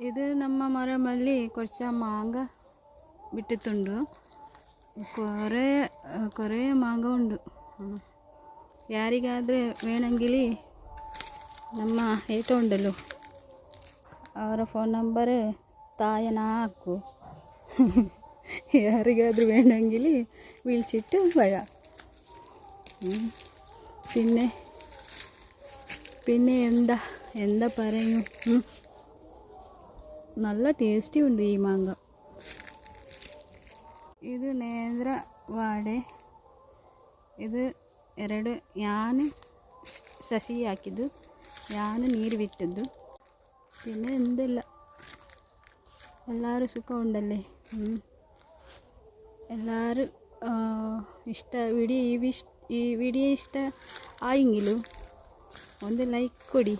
ഇത് ನಮ್ಮ ಮರಮಲ್ಲಿ കുറച്ച് മാങ്ങ ಬಿಟ್ಟಿತ್ತುಂಡು കുറേ മാങ്ങ ഉണ്ട്. ಯಾರಿಗಾದರೆ വേണമെങ്കിൽ ನಮ್ಮ ಏಟ ಉಂಡല്ലോ ಅವರ ಫೋನ್ ನಂಬರ್ താഴെ ಹಾಕು. ಯಾರಿಗಾದರೂ വേണമെങ്കിൽ വിളിച്ചിട്ട് വരാം. പിന്നെ എന്താ പറയൂ, നല്ല ടേസ്റ്റി ഉണ്ട് ഈ മാങ്ങ. ಇದು ನೇಂದ್ರ ವಾಡೆ. ಇದು 2 ഞാൻ ಸಸಿ ಹಾಕಿದ್ದು, ഞാൻ ನೀರು ಬಿಟ್ಟದ್ದು. പിന്നെ എന്തില്ല, എല്ലാവരും ಸುಖ ಉಂಡಲ್ಲೇ. എല്ലാവരും ಈ ವಿಡಿಯೋ ಇಷ್ಟ ಆയെങ്കിലും ಒಂದು ಲೈಕ್ ಕೊಡಿ.